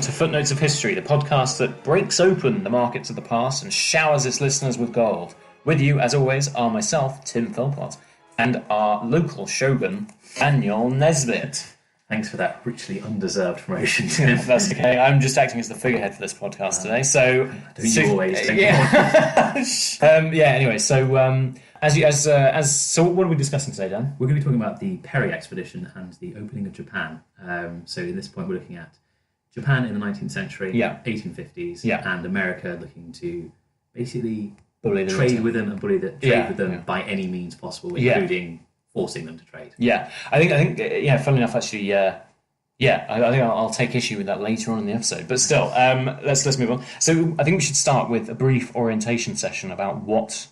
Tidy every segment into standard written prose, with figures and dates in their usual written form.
to Footnotes of History, the podcast that breaks open the markets of the past and showers its listeners with gold. With you, as always, are myself, Tim Philpott, and our local shogun, Daniel Nesbitt. Thanks for that richly undeserved promotion, Tim. That's okay. I'm just acting as the figurehead for this podcast today. So, you always think anyway, so so what are we discussing today, Dan? We're going to be talking about the Perry expedition and the opening of Japan. So at this point, we're looking at Japan in the 19th century, 1850s, and America looking to basically trade with them and trade with them by any means possible, including forcing them to trade. Yeah, I think, funnily enough, actually, I think I'll take issue with that later on in the episode. But still, let's move on. So I think we should start with a brief orientation session about what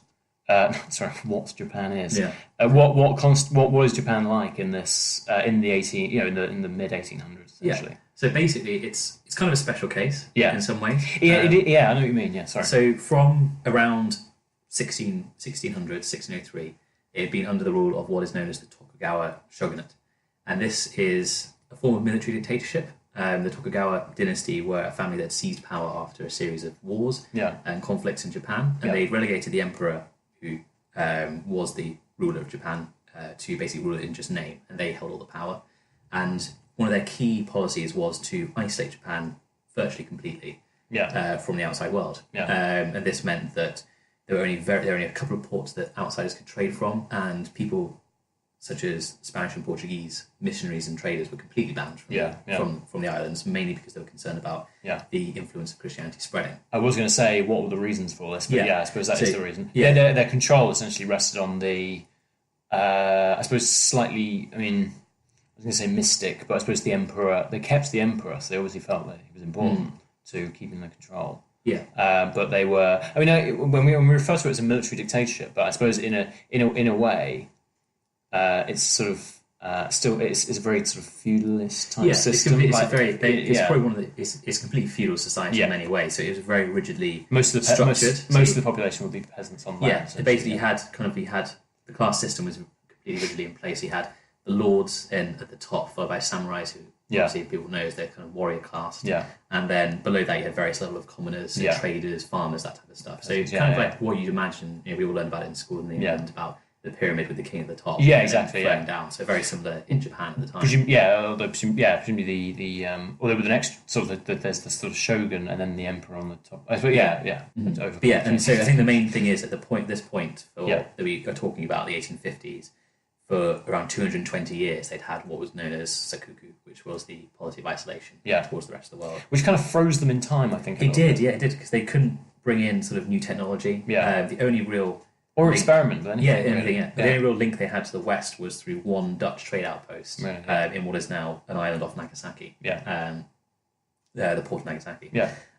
Japan is. Yeah. What was Japan like in this in the mid 1800s essentially? Yeah. So basically, it's kind of a special case. In some ways. Yeah, I know what you mean. Yeah, sorry. So from around 1600, 1603. It had been under the rule of what is known as the Tokugawa Shogunate. And this is a form of military dictatorship. The Tokugawa dynasty were a family that seized power after a series of wars and conflicts in Japan. And they relegated the emperor, who was the ruler of Japan, to basically rule it in just name. And they held all the power. And one of their key policies was to isolate Japan virtually completely from the outside world. And this meant that there were only a couple of ports that outsiders could trade from, and people such as Spanish and Portuguese missionaries and traders were completely banned from the islands, mainly because they were concerned about the influence of Christianity spreading. I was going to say, what were the reasons for this? But I suppose that is the reason. Yeah, their control essentially rested on the, I suppose slightly, I mean, I was going to say mystic, but I suppose the emperor, they kept the emperor, so they obviously felt that he was important to keeping their control. But they were. I mean, when we refer to it as a military dictatorship, but I suppose in a way, it's sort of still it's a very sort of feudalist type system. It's probably one of the it's a complete feudal society in many ways. So it was very rigidly structured. Most of the population would be peasants on land. Yeah, so basically you had the class system was completely rigidly in place. You had the lords at the top, followed by samurais who. Obviously, people know as they're kind of warrior class. And then below that, you had various level of commoners, traders, farmers, that type of stuff. So it's kind of like what you'd imagine. We all learned about it in school in England about the pyramid with the king at the top. Yeah, exactly. Flowing down. So very similar in Japan at the time. Presumably although with the next sort of there's the sort of shogun and then the emperor on the top. And so I think the main thing is at this point that we are talking about the 1850s. For around 220 years, they'd had what was known as sakuku, which was the policy of isolation towards the rest of the world. Which kind of froze them in time, I think. It did, because they couldn't bring in sort of new technology. The only real... Or experiment, then. The only real link they had to the West was through one Dutch trade outpost in what is now an island off Nagasaki. The port of Nagasaki.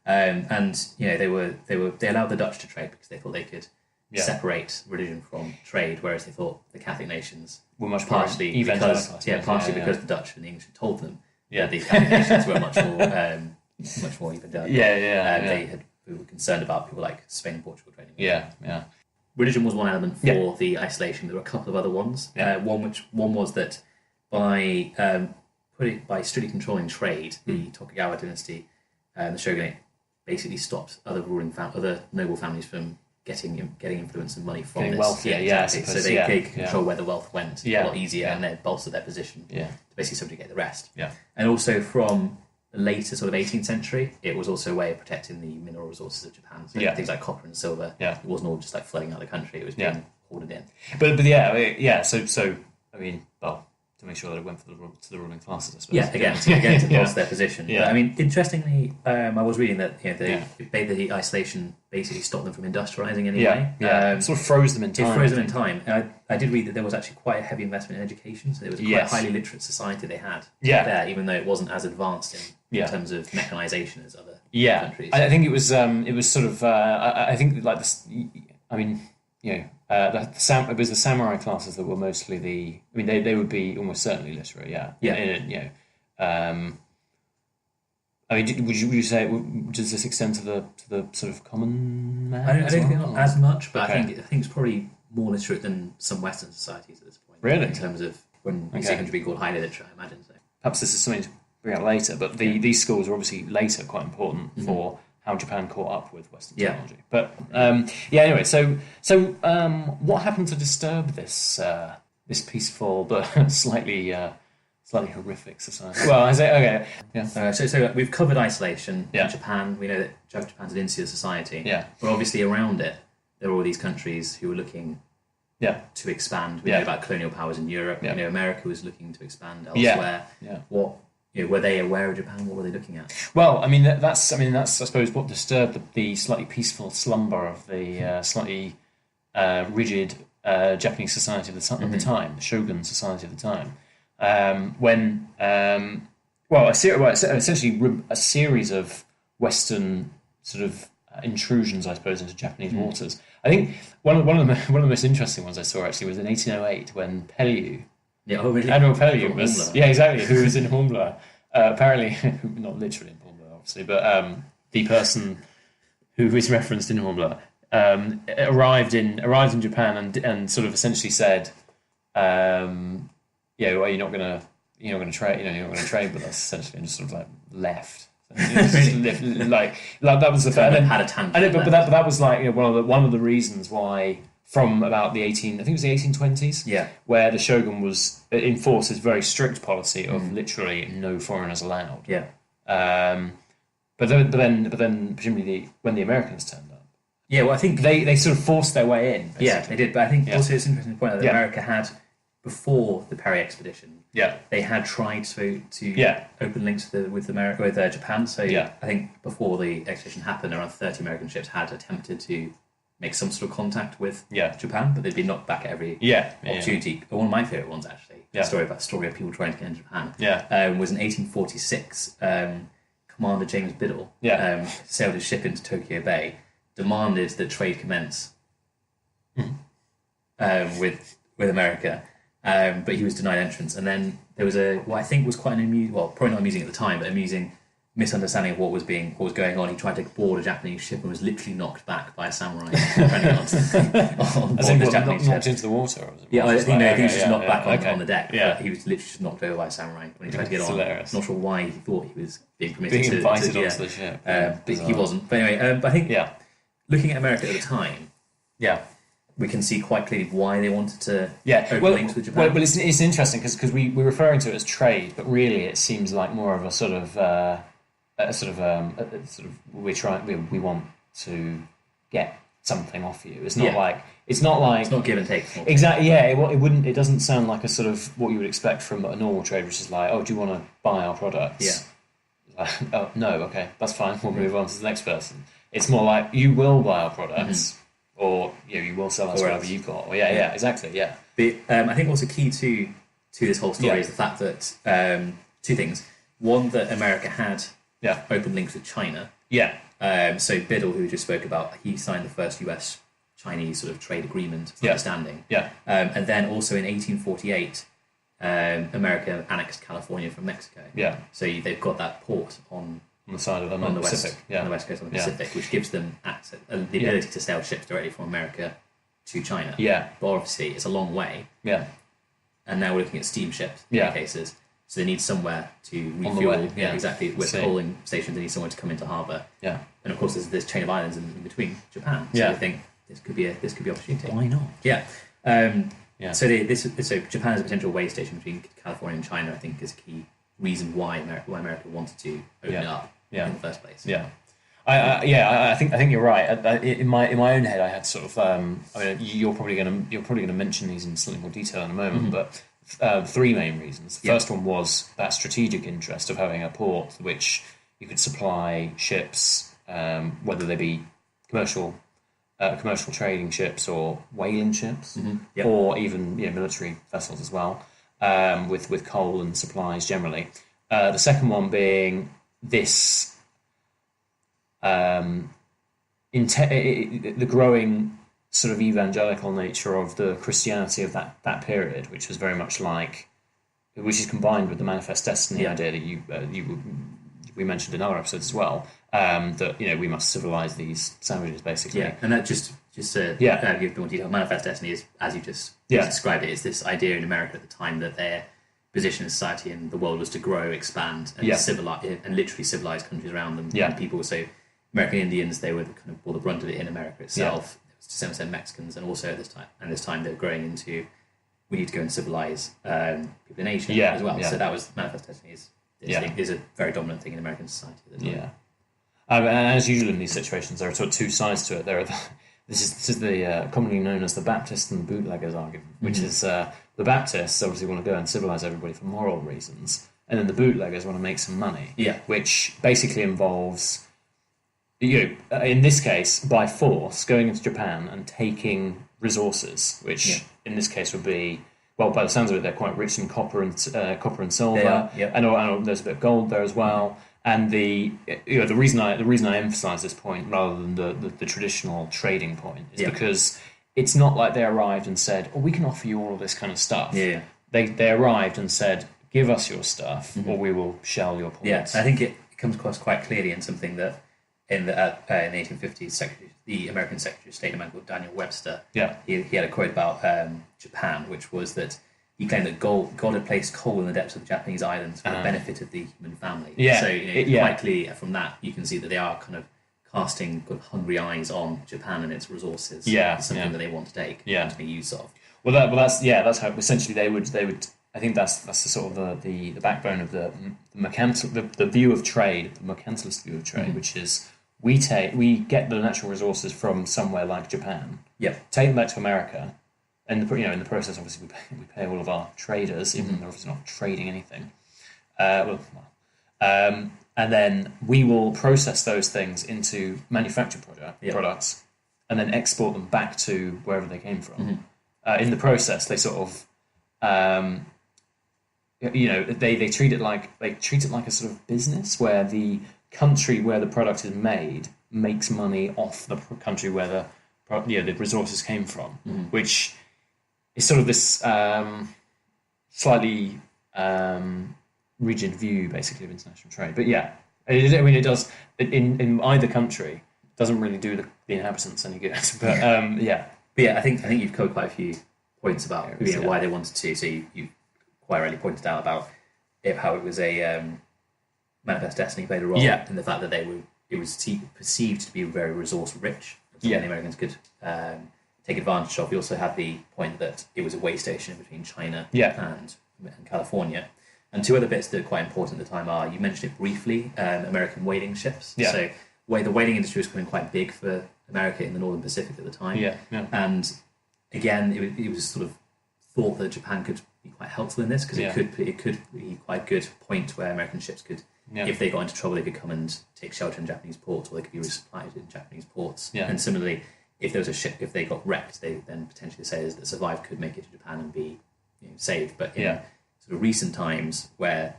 And they allowed the Dutch to trade because they thought they could... separate religion from trade, whereas they thought the Catholic nations were much partially because the Dutch and the English had told them that these Catholic nations were much more evangelical. They were concerned about people like Spain and Portugal trading. Religion was one element for the isolation. There were a couple of other ones. One was that by strictly controlling trade, the Tokugawa dynasty, the shogunate, basically stopped other noble families from getting influence and money from wealth. So they could control where the wealth went a lot easier, and then bolster their position to basically subjugate the rest. And also from the later sort of 18th century, it was also a way of protecting the mineral resources of Japan. So things like copper and silver. It wasn't all just like flooding out the country; it was being hoarded in. So I mean, to make sure that it went to the ruling classes, I suppose. Again, to bolster their position. But, I mean, interestingly, I was reading that the isolation basically stopped them from industrializing anyway. Sort of froze them in time. It froze them in time. And I did read that there was actually quite a heavy investment in education, so there was quite a highly literate society they had there, even though it wasn't as advanced in terms of mechanization as other countries. I think it was sort of I think like this. I mean, it was the samurai classes that were mostly they would be almost certainly literate. I mean, would you say does this extend to the sort of common man? I don't think as much, but I think it's probably more literate than some Western societies at this point. Really, in terms of when you see a country being called highly literate, I imagine so. Perhaps this is something later. But these schools were obviously later quite important for how Japan caught up with Western technology. But anyway, so what happened to disturb this peaceful but slightly horrific society? Well, I say okay. Yeah. So we've covered isolation in Japan. We know that Japan's an insular society. Yeah. But obviously around it, there are all these countries who were looking to expand. We know about colonial powers in Europe. Yeah. We know America was looking to expand elsewhere. Yeah. What were they aware of Japan? What were they looking at? Well, I mean that's I suppose what disturbed the slightly peaceful slumber of the slightly rigid Japanese society of the time, the Shogun society of the time. Essentially a series of Western sort of intrusions, I suppose, into Japanese waters. I think one of the most interesting ones I saw actually was in 1808 when Pellew, Admiral Pellew was who was in Hornblower. Apparently, not literally in Hornblower, obviously, but the person who is referenced in Hornblower arrived in Japan and sort of essentially said, well, you're not going to trade. You're not going to trade with us, essentially, and just sort of like left. like that was the fact. Had a tantrum. But that was like one of the reasons why from about the 1820s, where the shogun was enforced his very strict policy of literally no foreigners allowed. Yeah. But then presumably when the Americans turned up. Yeah, well, I think they sort of forced their way in. Basically. Yeah, they did. But I think also it's interesting to point out that America had, before the Perry expedition, they had tried to open links with Japan. So I think before the expedition happened, around 30 American ships had attempted to make some sort of contact with Japan, but they'd been knocked back at every opportunity. One of my favourite ones, actually, a story of people trying to get into Japan, was in 1846. Commander James Biddle sailed his ship into Tokyo Bay, demanded that trade commence with America. But he was denied entrance, and then there was what I think was quite an amusing, well, probably not amusing at the time, but amusing misunderstanding of what was going on. He tried to board a Japanese ship and was literally knocked back by a samurai on board this Japanese ship. Knocked into the water? Or was it I think he was just knocked back on the deck. Yeah. But he was literally just knocked over by a samurai when he tried to get on. Hilarious. Not sure why he thought he was being permitted to invited onto the ship. But he wasn't. But anyway, but I think looking at America at the time, we can see quite clearly why they wanted to open links with Japan. Well, it's interesting because we're referring to it as trade, but really it seems like more of a sort of we want to get something off you. It's not give and take. Exactly. Yeah. It doesn't sound like a sort of what you would expect from a normal trade, which is like, oh, do you want to buy our products? Yeah. Like, oh no, okay, that's fine. We'll move on to the next person. It's more like you will buy our products. Or you will sell us whatever you've got. Or, exactly, yeah. But I think also key to this whole story is the fact that two things. One, that America had open links with China. Yeah. So Biddle, who we just spoke about, he signed the first US-Chinese sort of trade agreement of understanding. Yeah. And then also in 1848, America annexed California from Mexico. Yeah. So they've got that port on the side of the Pacific, on the west coast of the Pacific, which gives them access, the ability to sail ships directly from America to China. Yeah. But obviously, it's a long way. Yeah. And now we're looking at steamships in many cases. So they need somewhere to refuel. Exactly. With coaling stations, they need somewhere to come into harbour. Yeah. And of course, there's this chain of islands in between Japan. So I think this could be opportunity. Why not? Yeah. So Japan as a potential way station between California and China, I think, is a key reason why America wanted to open it up in the first place. Yeah. I think you're right. In my own head, I had sort of. You're probably going to mention these in slightly more detail in a moment, but three main reasons. The first one was that strategic interest of having a port which you could supply ships, whether they be commercial trading ships or whaling ships, or even military vessels as well, with coal and supplies generally. The second one being this. The growing sort of evangelical nature of the Christianity of that period, which was very much which is combined with the manifest destiny idea that we mentioned in other episodes as well. That we must civilize these savages basically. Yeah, and that just to give a bit more detail. Manifest destiny is, as you just described it, is this idea in America at the time that position in society in the world was to grow, expand, and literally civilize countries around them. Yeah. And people, so American Indians, they were kind of bore the brunt of it in America itself. There was to some extent Mexicans, and also at this time they were growing into, we need to go and civilize people in Asia as well. So that was Manifest Destiny is a very dominant thing in American society at the time. Yeah. And as usual in these situations, there are sort of two sides to it. This is the commonly known as the Baptist and the bootleggers argument, which is the Baptists obviously want to go and civilize everybody for moral reasons, and then the bootleggers want to make some money. Yeah. Which basically involves, in this case, by force, going into Japan and taking resources, which in this case would be, well, by the sounds of it, they're quite rich in copper and silver, and there's a bit of gold there as well. And the reason I emphasise this point rather than the traditional trading point is because it's not like they arrived and said, "Oh, we can offer you all of this kind of stuff." Yeah. They arrived and said, "Give us your stuff, or we will shell your ports." Yeah, I think it comes across quite clearly in something that in the 1850s, the American Secretary of State, a man called Daniel Webster, he had a quote about Japan, which was that he claimed that God had placed coal in the depths of the Japanese islands for the benefit of the human family. Yeah. So quite clearly from that, you can see that they are kind of casting good hungry eyes on Japan and its resources. Yeah. It's something that they want to take and to be used of. That's how essentially they would. I think that's the sort of the backbone of the view of trade, the mercantilist view of trade, which is we get the natural resources from somewhere like Japan. Yeah. Take them back to America. And in the process, obviously, we pay all of our traders, even though they're obviously not trading anything. And then we will process those things into manufactured products, and then export them back to wherever they came from. In the process, they sort of, they treat it like a sort of business where the country where the product is made makes money off the country where the resources came from, which is sort of this slightly rigid view, basically, of international trade. But it does in either country. It doesn't really do the inhabitants any good. But I think you've covered quite a few points about why they wanted to. So you quite rightly pointed out about how it was a Manifest Destiny played a role in the fact that it was perceived to be very resource rich. The Americans could take advantage of. We also had the point that it was a way station between China and California. And two other bits that are quite important at the time are, you mentioned it briefly, American whaling ships. Yeah. So the whaling industry was becoming quite big for America in the Northern Pacific at the time. Yeah. And again, it was sort of thought that Japan could be quite helpful in this because it could be quite a good point where American ships could, if they got into trouble, they could come and take shelter in Japanese ports, or they could be resupplied in Japanese ports. Yeah. And similarly, if there was a ship, if they got wrecked, they then potentially sailors that survived could make it to Japan and be saved. But in sort of recent times where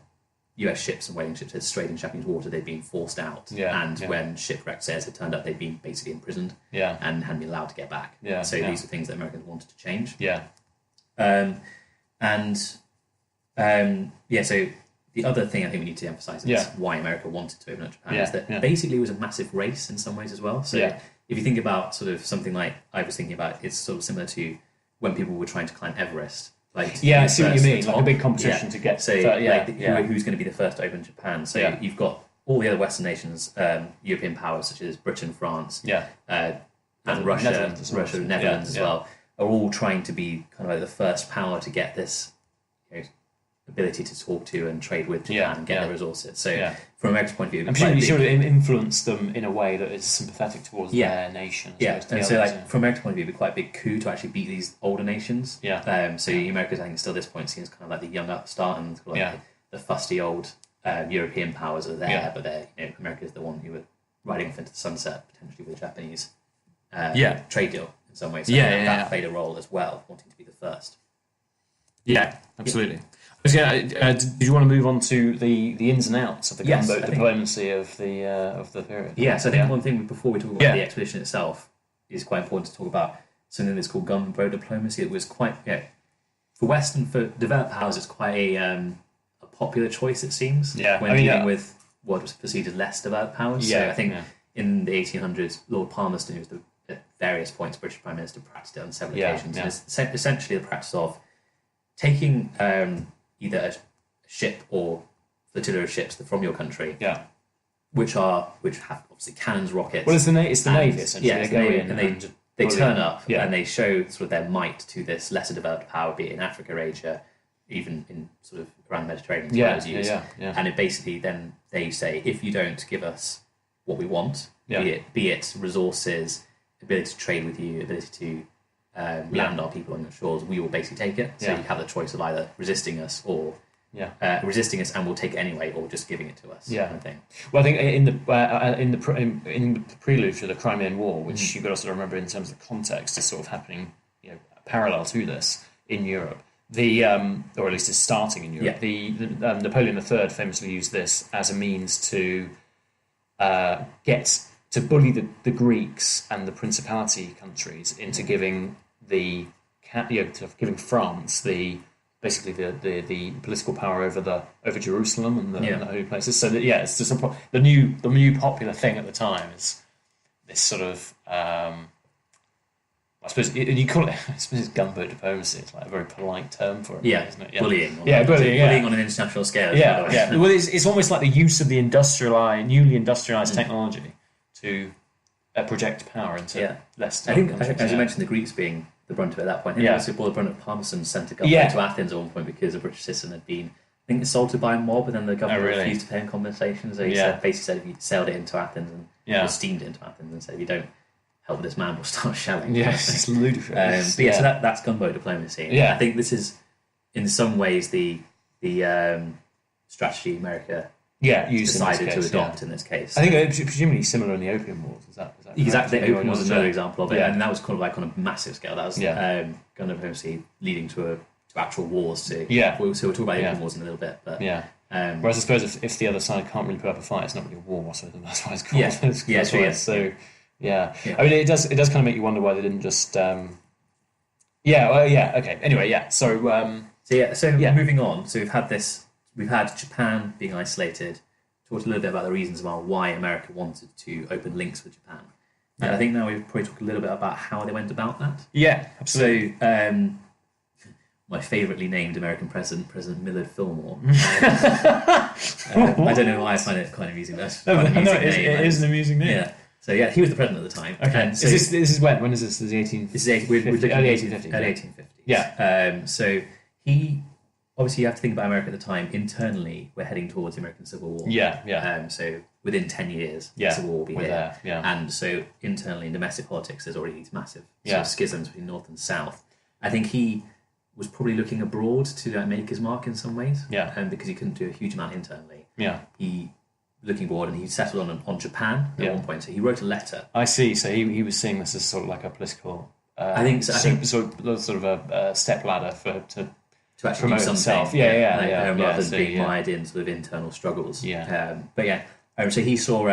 US ships and whaling ships had strayed in Japanese water, they'd been forced out. When shipwrecked sailors had turned up, they'd been basically imprisoned and hadn't been allowed to get back. So these are things that Americans wanted to change. So the other thing I think we need to emphasise is why America wanted to open up Japan is that basically it was a massive race in some ways as well. So if you think about sort of something like I was thinking about, it's sort of similar to when people were trying to climb Everest. I see what you mean. Like a big competition to get. So who's going to be the first to open Japan? So you've got all the other Western nations, European powers such as Britain, France, and Russia, Netherlands as well, are all trying to be kind of like the first power to get this ability to talk to and trade with Japan and get their resources. So from America's point of view, I'm sure you sort of influence them in a way that is sympathetic towards their nation. And so from America's point of view, it'd be quite a big coup to actually beat these older nations. So America's, I think, still at this point seems kind of like the young upstart and the fusty old European powers are there, but America's the one who were riding off into the sunset potentially with the Japanese trade deal in some ways. So that played a role as well, wanting to be the first. Yeah, absolutely. Did you want to move on to the ins and outs of the gunboat diplomacy of the period? So I think one thing before we talk about the expedition itself is quite important to talk about something that's called gunboat diplomacy. It was quite for developed powers, it's quite a popular choice, it seems. When dealing with what was perceived as less developed powers. So I think in the 1800s, Lord Palmerston, who was at various points British Prime Minister, practiced it on several occasions. And it's essentially the practice of taking either a ship or flotilla of ships from your country, which have obviously cannons, rockets. Well, it's the Navy essentially. Yeah, they go in and they turn up and they show sort of their might to this lesser developed power, be it in Africa, Asia, even in sort of around the Mediterranean. And it basically then they say, if you don't give us what we want, be it resources, ability to trade with you, ability to land our people on your shores, we will basically take it. So you have the choice of either resisting us or resisting us and we'll take it anyway, or just giving it to us. Kind of thing. Well, I think in the prelude to the Crimean War, which you've got to sort of remember in terms of the context, is sort of happening, parallel to this in Europe. Or at least is starting in Europe. The Napoleon III famously used this as a means to bully the Greeks and the Principality countries into giving giving France the political power over Jerusalem and the holy places. So that it's just the new popular thing at the time is this sort of. I suppose you call it. I suppose it's gunboat diplomacy. It's like a very polite term for it, isn't it? Bullying. Bullying on an international scale. Well, it's almost like the use of the newly industrialized technology to project power into less. I think, as you mentioned, the Greeks being the brunt of it at that point. They also bore the brunt of Palmerston sent a gunboat to Athens at one point because a British citizen had been, I think, assaulted by a mob, and then the government refused to pay him compensation. So he basically said if you sailed it into Athens and steamed it into Athens and said if you don't help this man, we'll start shelling. It's ludicrous. So that's gunboat diplomacy. I think this is in some ways the strategy America decided to adopt in this case. I think presumably similar in the Opium Wars. Is that exactly? The Opium was another example of it, and that was kind of like on a massive scale. That was gun diplomacy leading to actual wars. So we'll talk about the Opium Wars in a little bit, but whereas I suppose if the other side can't really put up a fight, it's not really a war. So that's why it's called. So. I mean, it does kind of make you wonder why they didn't just. Okay. Anyway, So moving on. So we've had Japan being isolated. Talked a little bit about the reasons about why America wanted to open links with Japan. And I think now we've probably talked a little bit about how they went about that. Yeah, absolutely. So, my favouritely named American president, President Millard Fillmore. I don't know why I find it quite amusing. It is an amusing name. Yeah. So he was the president at the time. Okay. So this is when? When is this? This is we're looking early 1850s. Early 1850s. Yeah. So he obviously you have to think about America at the time. Internally, we're heading towards the American Civil War. Yeah. So within 10 years, the Civil War will be here. There. And so internally in domestic politics, there's already these massive sort of schisms between North and South. I think he was probably looking abroad to make his mark in some ways. Because he couldn't do a huge amount internally. He looking abroad, and he settled on Japan at one point. So he wrote a letter. I see. So he was seeing this as sort of like a political. I think sort of a step ladder to actually do something. Himself. Rather than being mired in sort of internal struggles. So he saw.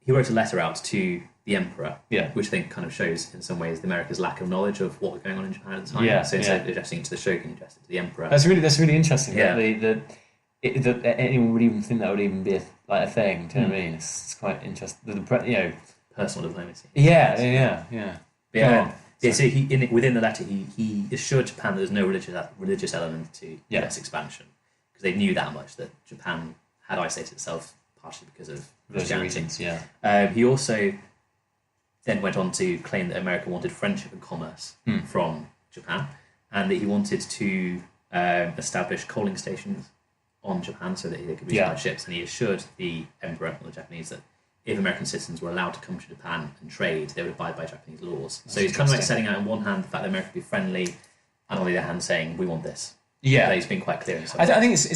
He wrote a letter out to the emperor, which I think kind of shows in some ways America's lack of knowledge of what was going on in Japan at the time. So instead of addressing it to the shogun, he addressed it to the emperor. That's really interesting. That anyone would even think that would even be a thing. Do you know what I mean? It's quite interesting. Personal diplomacy. So within the letter, he assured Japan that there's no religious element to US expansion, because they knew that much, that Japan had isolated itself partially because of Christianity. He also then went on to claim that America wanted friendship and commerce from Japan, and that he wanted to establish coaling stations on Japan so that they could resupply ships. And he assured the emperor, or the Japanese, that if American citizens were allowed to come to Japan and trade, they would abide by Japanese laws. So he's kind of like setting out on one hand the fact that America would be friendly, and on the other hand saying we want this. But he's been quite clear. I think it's a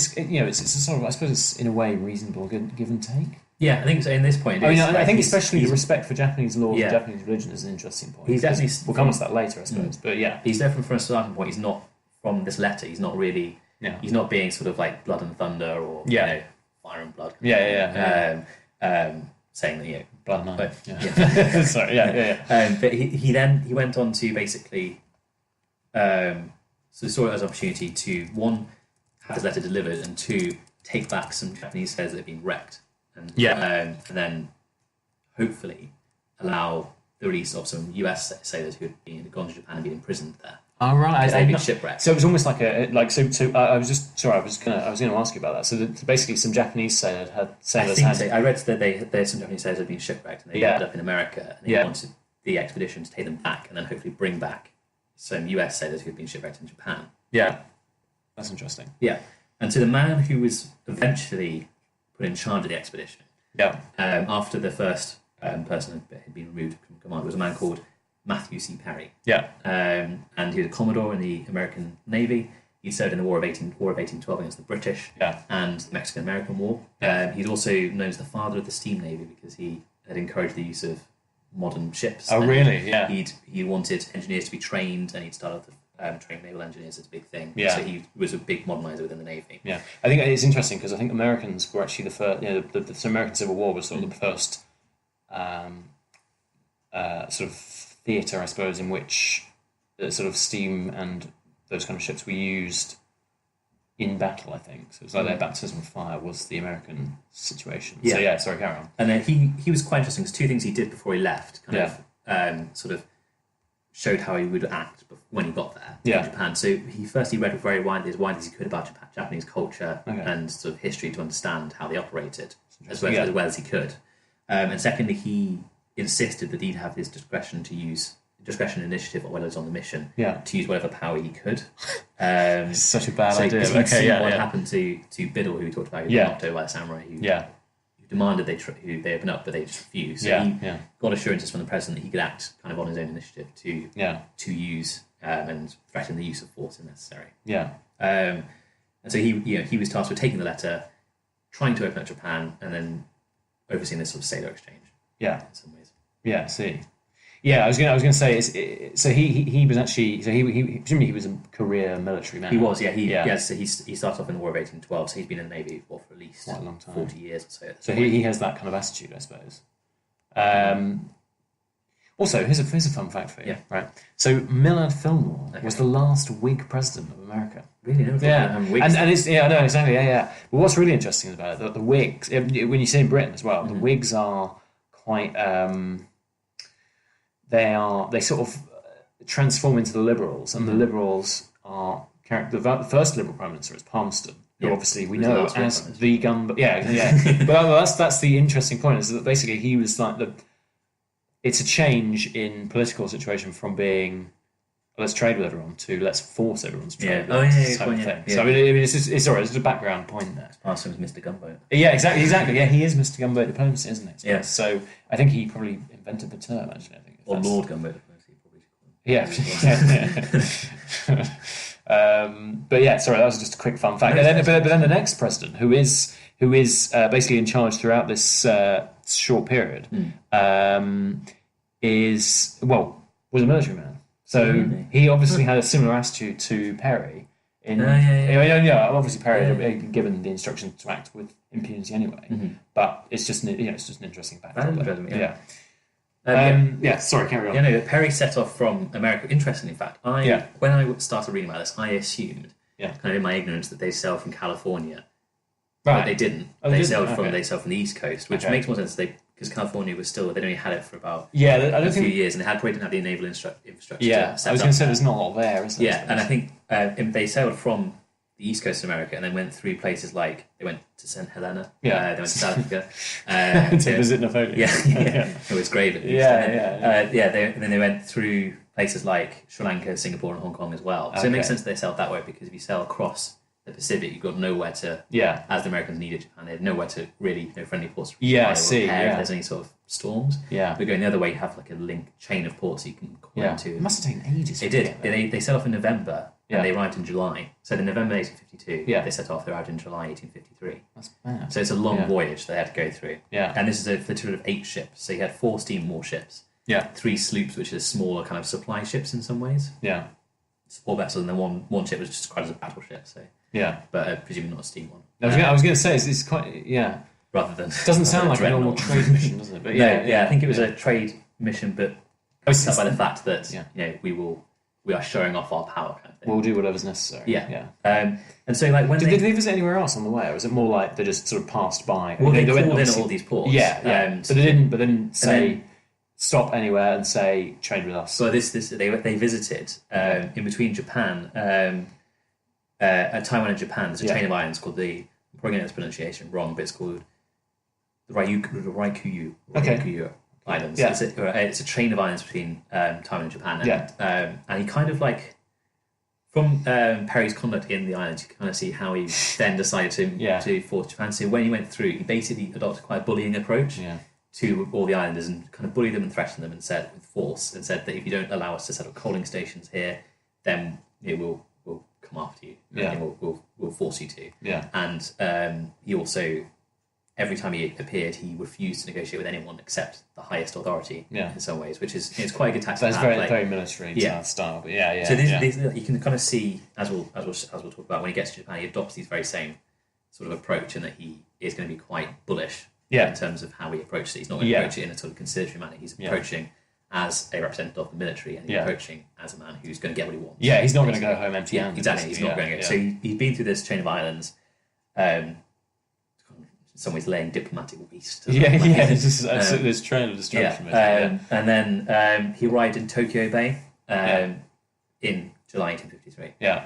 sort of, I suppose it's in a way reasonable give and take. I think so. In this point, I think especially the respect for Japanese law and Japanese religion is an interesting point. He's definitely we'll come on to that later, I suppose. But he's definitely from a starting point. He's not from this letter. He's not really. He's not being sort of like blood and thunder or fire and blood. Saying that blood and iron. Sorry. But he went on to basically so saw it as an opportunity to, one, have his letter delivered, and two, take back some Japanese slaves that had been wrecked, and then hopefully allow the release of some US sailors who had gone to Japan and been imprisoned there. Oh right, they'd been shipwrecked. So it was almost like I was just sorry. I was going to ask you about that. So basically, some Japanese sailors had. I read that some Japanese sailors had been shipwrecked and they ended up in America, and they wanted the expedition to take them back and then hopefully bring back some US sailors who'd been shipwrecked in Japan. Yeah, that's interesting. Yeah, and so the man who was eventually put in charge of the expedition, after the first person had been removed from command, was a man called Matthew C. Perry. Yeah. And he was a Commodore in the American Navy. He served in the War of 1812 against the British and the Mexican-American War. He's also known as the father of the steam navy because he had encouraged the use of modern ships. Oh, really? Yeah. He wanted engineers to be trained, and he'd started to train naval engineers as a big thing. Yeah. So he was a big modernizer within the Navy. Yeah. I think it's interesting because I think Americans were actually the first, the American Civil War was sort of the first sort of theatre, I suppose, in which sort of steam and those kind of ships were used in battle, I think. So it was like their baptism of fire was the American situation. Yeah. So, sorry, carry on. And then he was quite interesting because two things he did before he left sort of showed how he would act when he got there in Japan. So he read very widely, as widely as he could about Japanese culture and sort of history to understand how they operated as well as he could. And secondly, he insisted that he'd have his discretion and initiative while he was on the mission to use whatever power he could. It's such a bad idea. What happened to Biddle, who we talked about, who was knocked over by a samurai who demanded they open up, but they just refused. So he got assurances from the president that he could act kind of on his own initiative to use and threaten the use of force if necessary. Yeah. And so he was tasked with taking the letter, trying to open up Japan, and then overseeing this sort of sailor exchange. Yeah. In some ways. Yeah. See. Yeah, I was going to say. So he was actually. So he presumably he was a career military man. He was. Yeah. So he started off in the War of 1812. So he's been in the Navy for at least quite a long time, 40 years or so. So he has that kind of attitude, I suppose. Also, here's a fun fact for you. Yeah. Right. So Millard Fillmore was the last Whig president of America. Really? And it's no, exactly. Yeah. But what's really interesting about it, the Whigs, when you say in Britain as well, the Whigs are quite. They sort of transform into the Liberals, and the Liberals are the first Liberal Prime Minister is Palmerston, who obviously we know as the gun. But that's the interesting point, is that basically he was like it's a change in political situation from being let's trade with everyone to let's force everyone to trade with us type of thing. So I mean, it's just a background point there. Palmerston was Mr. Gunboat. Yeah, exactly. Yeah, he is Mr. Gunboat diplomacy, isn't it? Yeah. So I think he probably invented the term, actually. I think. Or Lord Gunboat diplomacy, probably. But yeah, sorry, that was just a quick fun fact. But then the next president, who is basically in charge throughout this short period, was a military man. So he obviously had a similar attitude to Perry. Obviously Perry had been given the instruction to act with impunity anyway. But it's just an interesting background. Sorry, carry on. Yeah, no, Perry set off from America. Interestingly, in fact, when I started reading about this, I assumed, kind of in my ignorance, that they sailed from California. Right. But they didn't. They sailed from the East Coast, which makes more sense. Because California was still, they'd only had it for about a few years, and they probably didn't have the naval infrastructure. Yeah, I was going to say there's not a lot there, is there? Yeah, and I think they sailed from the East Coast of America, and then went through places like they went to St Helena, they went to South Africa to visit Napoleon. It was great. Then they went through places like Sri Lanka, Singapore, and Hong Kong as well. So it makes sense that they sailed that way, because if you sail across the Pacific, you've got nowhere to. As the Americans needed Japan, they had nowhere to really friendly ports. If there's any sort of storms. But going the other way, you have like a chain of ports you can call into. It must have taken ages. It did. They set off in November. And they arrived in July. So in November 1852, they set off. They arrived in July 1853. That's bad. So it's a long voyage they had to go through. Yeah. And this is a flotilla of 8 ships. So you had 4 steam warships. Yeah. 3 sloops, which are smaller kind of supply ships in some ways. Yeah. Support vessels, and then one ship was just described as a battleship. So but presumably not a steam one. I was going to say it's quite rather than it doesn't sound like a normal trade mission, doesn't it? But I think it was a trade mission, but set by the fact that we are showing off our power, kind of thing. We'll do whatever's necessary. And so, like, when did they visit anywhere else on the way, or was it more like they just sort of passed by? Well, they called in at all these ports. But they didn't say. stop anywhere and say, trade with us. So they visited in between Japan, Taiwan and Japan. There's a chain of islands called I'm probably getting this pronunciation wrong, but it's called the Ryukyu Islands. Yeah. It's a chain of islands between Taiwan and Japan. And he kind of like, from Perry's conduct in the islands, you can kind of see how he then decided to force Japan. So when he went through, he basically adopted quite a bullying approach to all the islanders and kind of bullied them and threatened them and said with force and said that if you don't allow us to set up coaling stations here, then we'll come after you. And we'll force you to. Yeah. And he also, every time he appeared, he refused to negotiate with anyone except the highest authority in some ways, which is it's quite a good tactic. That's very military style. But So these, you can kind of see, as we'll talk about, when he gets to Japan, he adopts these very same sort of approach, and that he is going to be quite bullish in terms of how he approaches it. He's not going to approach it in a sort of conciliatory manner. He's approaching as a representative of the military, and he's approaching as a man who's going to get what he wants. Yeah, he's not going to go home empty-handed. Exactly, he's not going to go. So he's been through this chain of islands, in some ways laying diplomatic waste. It's just this trail of destruction. And then he arrived in Tokyo Bay in July 1853. Yeah.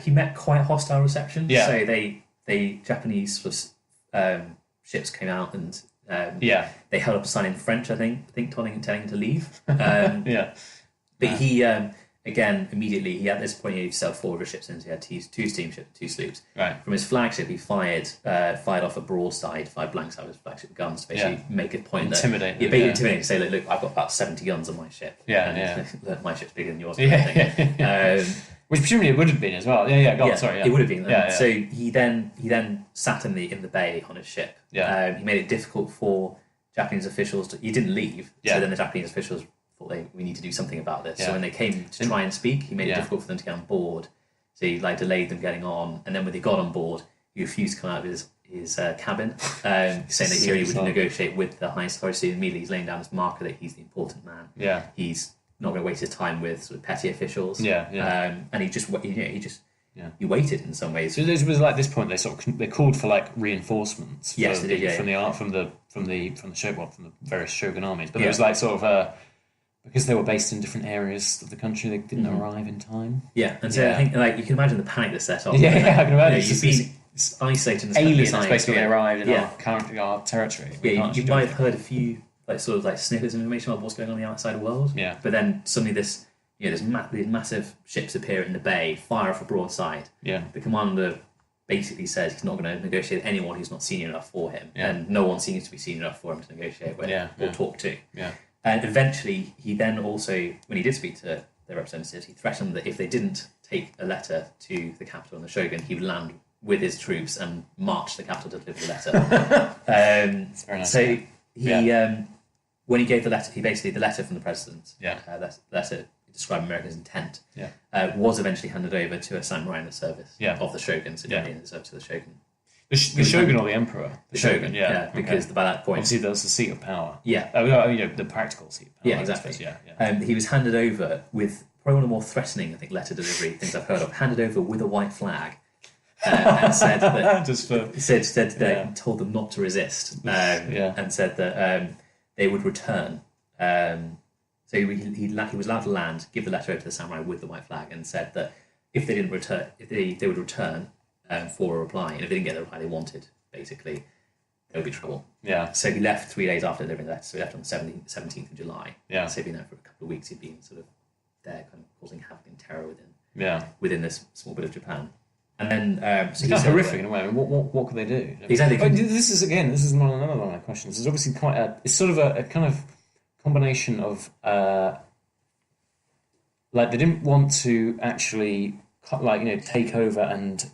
He met quite a hostile reception. Yeah. So the Japanese sort of, ships came out and they held up a sign in French, I think telling him to leave. But he again immediately at this point he sailed 4 ships in. So he had 2 steamships, 2 sloops. Right. From his flagship, he fired off a broadside, 5 blanks out of his flagship guns to basically make a point intimidate. Intimidate. Say, look, I've got about 70 guns on my ship. My ship's bigger than yours. Which presumably it would have been as well. Sorry. It would have been. So he then sat in the bay on his ship. He made it difficult for Japanese officials he didn't leave. So then the Japanese officials thought we need to do something about this. So when they came to try and speak, he made it difficult for them to get on board. So he delayed them getting on, and then when they got on board, he refused to come out of his cabin, saying that he would negotiate with the highest authority. Immediately he's laying down his marker that he's the important man. He's not going to waste his time with sort of petty officials. And he waited in some ways. So it was like this point they called for like reinforcements. Yes, they did. From the various shogun armies, but there was like sort of because they were based in different areas of the country, they didn't arrive in time. And so I think you can imagine the panic that set off. I can imagine. You've been isolated in this aliens basically arrived in our territory. You might have heard a few snippets of information about what's going on the outside world. But then suddenly these massive ships appear in the bay, fire off a broadside. The commander basically says he's not going to negotiate with anyone who's not senior enough for him, and no one seems to be senior enough for him to negotiate with or talk to. And eventually, he then also, when he did speak to their representatives, he threatened that if they didn't take a letter to the capital and the shogun, he would land with his troops and march to the capital to deliver the letter. That's very nice. So when he gave the letter, the letter from the president, letter describing America's intent, was eventually handed over to a samurai in the service of the shogun, so in the service of the shogun. The shogun or the emperor? The shogun, because by that point... Obviously, that's the seat of power. The practical seat of power. Yeah, exactly. He was handed over with probably one of the more threatening, I think, letter delivery things I've heard of, handed over with a white flag, and said that told them not to resist, and said that they would return. So he was allowed to land, give the letter over to the samurai with the white flag, and said that if they didn't return, they would return for a reply, and if they didn't get the reply they wanted, basically, there would be trouble. So he left 3 days after delivering the letter. So he left on the 17th of July. So he'd been there for a couple of weeks. He'd been sort of there, kind of causing havoc and terror within this small bit of Japan. And then it's kind of horrific in a way. I mean, what could they do? Exactly. This is another one of my questions. It's obviously it's sort of a kind of combination of they didn't want to actually take over, and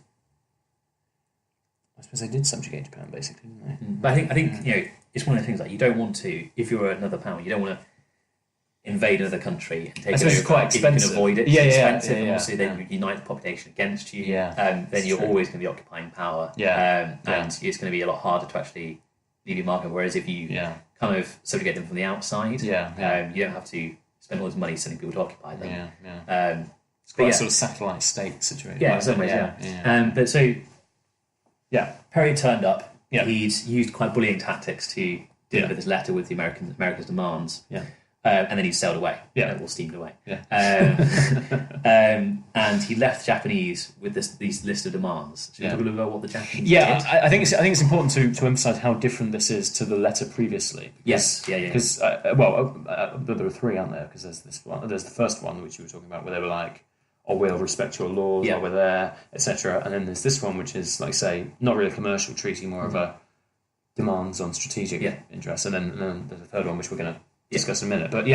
I suppose they did subjugate Japan basically, didn't they? But I think it's one of the things you don't want to, if you're another power, you don't want to invade another country and take it over. It's quite expensive. You can avoid it. It's expensive, and also then you unite the population against you. Then you're always going to be occupying power. And it's going to be a lot harder to actually leave your mark. Whereas if you kind of subjugate them from the outside, you don't have to spend all this money sending people to occupy them. It's quite a sort of satellite state situation. In some ways, but Perry turned up. He'd used quite bullying tactics to deliver this letter with the Americans' demands. Yeah. And then he sailed away. Yeah. Or steamed away. Yeah. And he left the Japanese with these list of demands. Should we talk a little about what the Japanese did? I think it's important to emphasise how different this is to the letter previously. Because, Because there are three, aren't there? Because there's this one. There's the first one which you were talking about, where they were like, "Oh, we'll respect your laws," or "We're there," etc. And then there's this one, which is like, say, not really a commercial treaty, more of a demands on strategic interests. And then there's a third one which we're going to discuss in a minute. But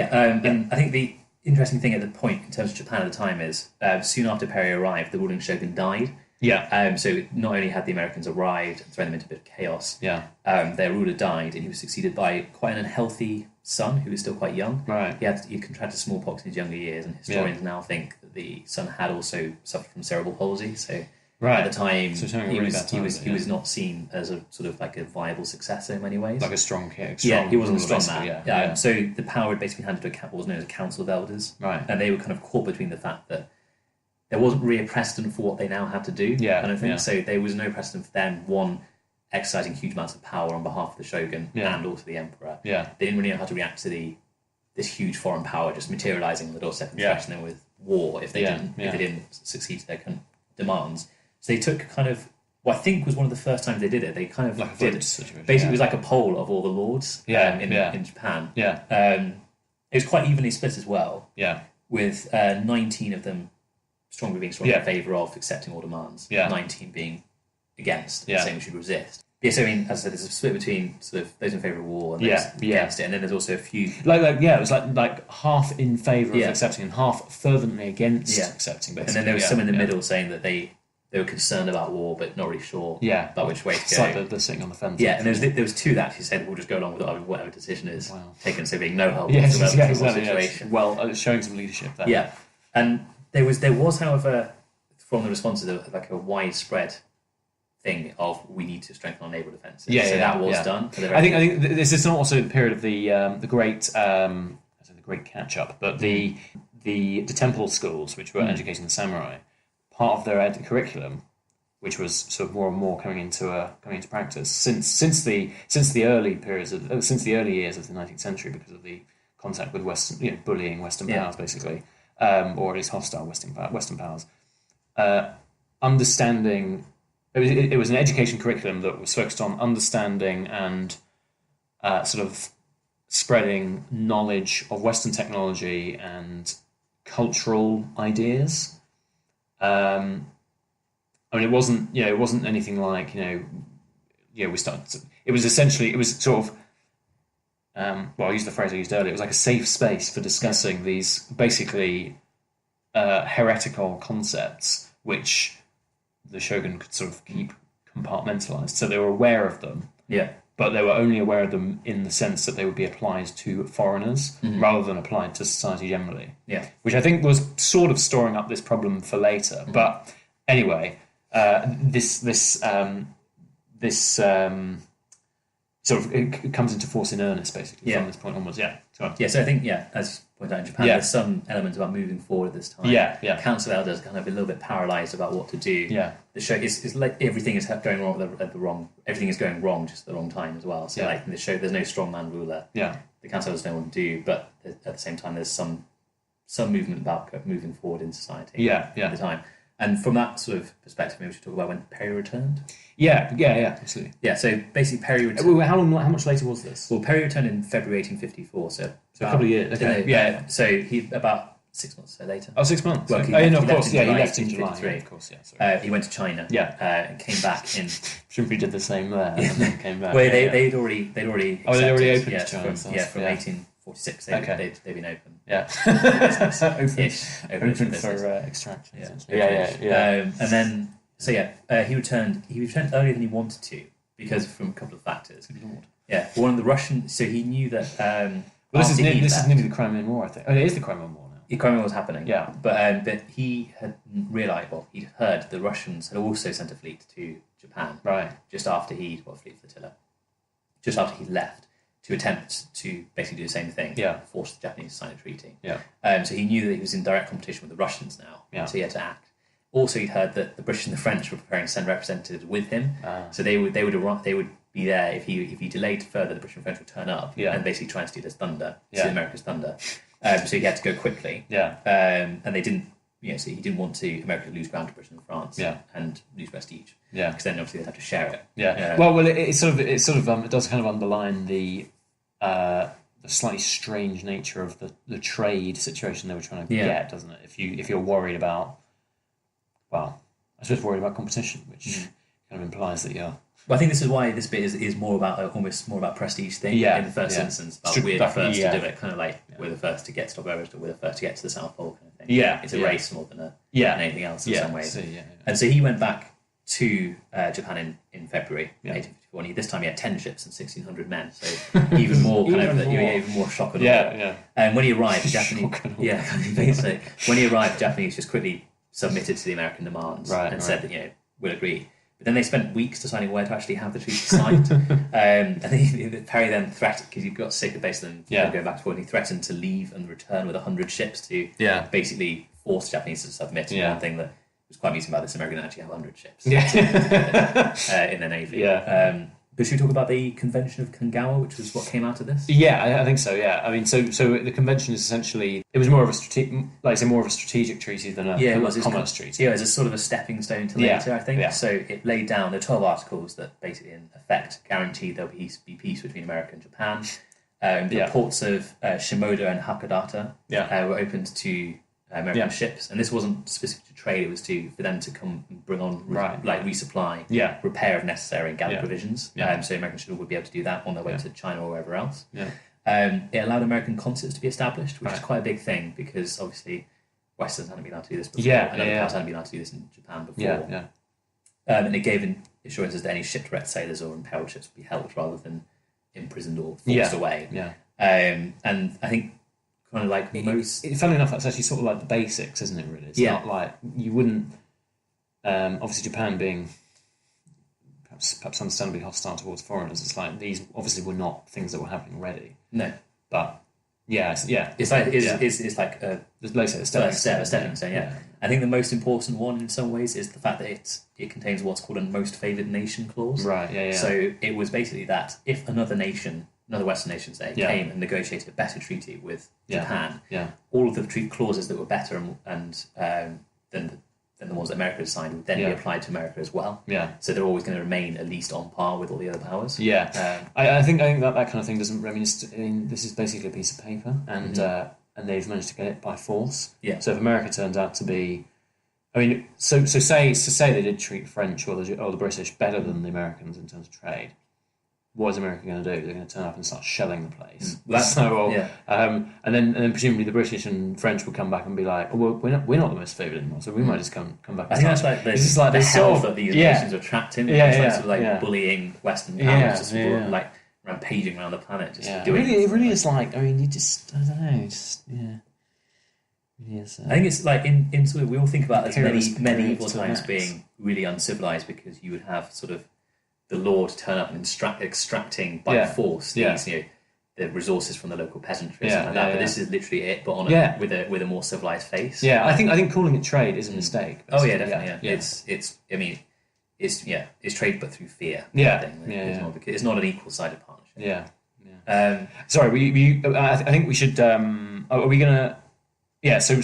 and I think the interesting thing at the point in terms of Japan at the time is soon after Perry arrived, the ruling shogun died. So not only had the Americans arrived and thrown them into a bit of chaos, their ruler died, and he was succeeded by quite an unhealthy son who was still quite young. Right. He contracted smallpox in his younger years, and historians now think that the son had also suffered from cerebral palsy. So at the time, he was not seen as a sort of like a viable successor in many ways. Like a strong king. He wasn't a strong man. So the power had basically handed to what was known as a council of elders. Right. And they were kind of caught between the fact that there wasn't really a precedent for what they now had to do. Kind of thing. So there was no precedent for them, one, exercising huge amounts of power on behalf of the shogun and also the emperor. They didn't really know how to react to this huge foreign power just materialising on the doorstep and threatening them with war if they didn't succeed to their demands. So they took kind of what I think was one of the first times they did it. They kind of like did basically it was like a poll of all the lords in Japan. It was quite evenly split as well. With 19 of them strongly in favour of accepting all demands. 19 being against, saying we should resist. So I mean, as I said, there's a split between sort of those in favour of war and those against it, and then there's also a few it was like half in favour of accepting and half fervently against accepting. Basically. And then there was some in the middle saying that they were concerned about war, but not really sure about which way to go. It's like they're sitting on the fence. And there was two that actually said we'll just go along with whatever decision is taken, so being no help. Situation. Well, showing some leadership there. And there was, however, from the responses, like a widespread thing of we need to strengthen our naval defences. That was done. I think this is also the period of the great catch up, but the temple schools, which were educating the samurai. Part of their curriculum, which was sort of more and more coming into practice since the early years of the 19th century, because of the contact with Western, bullying Western powers basically, or at least hostile Western powers. Understanding it was an education curriculum that was focused on understanding and sort of spreading knowledge of Western technology and cultural ideas. It wasn't anything like, we started. It was sort of, I used the phrase I used earlier. It was like a safe space for discussing these basically heretical concepts, which the shogun could sort of keep compartmentalized. So they were aware of them. But they were only aware of them in the sense that they would be applied to foreigners rather than applied to society generally. Which I think was sort of storing up this problem for later. But anyway, this sort of it comes into force in earnest basically from this point onwards. So I think as you pointed out in Japan, there's some elements about moving forward at this time. Council of Elders are kind of a little bit paralysed about what to do. The show is like everything is going wrong at the wrong. Everything is going wrong just at the wrong time as well. So like in the show, there's no strongman ruler. The Council of Elders know what to do, but at the same time, there's some movement about moving forward in society. At the time. And from that sort of perspective, maybe we should talk about when Perry returned. Absolutely. So basically Perry returned. How much later was this? Well, Perry returned in February 1854, so a couple of years. Okay. So he about 6 months later. Oh, 6 months. Well, he left in July. Of course, he went to China. And came back in. Presumably did the same there. And then came back. Well, they'd already. Oh, they already opened to China. From 1846. They've been open. Open for extraction. And then he returned. He returned earlier than he wanted to because from a couple of factors. One of the Russian. So he knew that. This is nearly the Crimean War, I think. Oh, it is the Crimean War now. The Crimean War was happening. But he had realised. Well, he'd heard the Russians had also sent a fleet to Japan. Just after fleet flotilla. Just after he'd left. To attempt to basically do the same thing, force the Japanese to sign a treaty. So he knew that he was in direct competition with the Russians now, so he had to act. Also, he'd heard that the British and the French were preparing to send representatives with him, so they would be there if he delayed further. The British and French would turn up and basically try and steal his thunder, steal America's thunder. So he had to go quickly. And they didn't. So he didn't want America to lose ground to Britain and France. And lose prestige. Because then obviously they'd have to share it. It does kind of underline the slightly strange nature of the trade situation they were trying to get, doesn't it? If you're worried about, well, I suppose worried about competition, which kind of implies that you're. But I think this is why this bit is more about almost more about prestige thing in the first instance. But we're the first to do it, kind of like we're the first to get to Stop Everest, or we're the first to get to the South Pole kind of thing. It's a race more than anything else in some ways. And so he went back to Japan in February 1854. And this time he had 10 ships and 1,600 men, so even more even more shock and awe. And when he arrived, the Japanese when he arrived, the Japanese just quickly submitted to the American demands and said that we'll agree. But then they spent weeks deciding where to actually have the treaty signed. And Perry then threatened, because he got sick of basically going back to forth, and he threatened to leave and return with 100 ships to basically force the Japanese to submit. And one thing that was quite amusing about this, America didn't actually have 100 ships in their navy. But should we talk about the Convention of Kanagawa, which was what came out of this? Yeah, I think so. Yeah, I mean, so the convention is essentially more of a strategic treaty than a commerce treaty. Yeah, it was a sort of a stepping stone to later, I think. So it laid down the 12 articles that basically, in effect, guaranteed there would be peace between America and Japan. The ports of Shimoda and Hakodate were opened to American ships, and this wasn't specific to trade; it was for them to come and bring on resupply, repair if necessary, and gather provisions. So American ships would be able to do that on their way to China or wherever else. It allowed American consulates to be established, which is quite a big thing because obviously Westerns hadn't been able to do this before, and other parts hadn't been able to do this in Japan before. And it gave assurances that any shipwrecked sailors or imperiled ships would be helped rather than imprisoned or forced away. And I think. Kind of like funnily enough, that's actually sort of like the basics, isn't it? Really, it's not like you wouldn't. Obviously, Japan being perhaps understandably hostile towards foreigners, it's like these obviously were not things that were happening already. No, but it's like a stepping stone. I think the most important one in some ways is the fact that it contains what's called a most favoured nation clause. So it was basically that if another Western nation, came and negotiated a better treaty with Japan, all of the treaty clauses that were better than the ones that America had signed would then be applied to America as well. So they're always going to remain at least on par with all the other powers. I think that kind of thing doesn't. I mean, this is basically a piece of paper, and they've managed to get it by force. So if America turns out to be, I mean, so say they did treat the French or the British better than the Americans in terms of trade. What is America going to do? They're going to turn up and start shelling the place. And then presumably the British and French would come back and be like, "Oh, well, we're not the most favoured anymore, so we might just come back." I think that's like the hell that these nations are trapped in. Bullying Western powers, just like rampaging around the planet. It really is like. I mean, you just I don't know, Yes, I think it's like in sort of we all think about as medieval times being really uncivilized because you would have sort of the law to turn up and extracting by force these, the resources from the local peasantry, something like that. But this is literally it, but on with a more civilized face. I think calling it trade is a mistake. Oh yeah, definitely. It's trade but through fear. It's not an equal-sided partnership. Sorry, I think we should. Are we gonna? So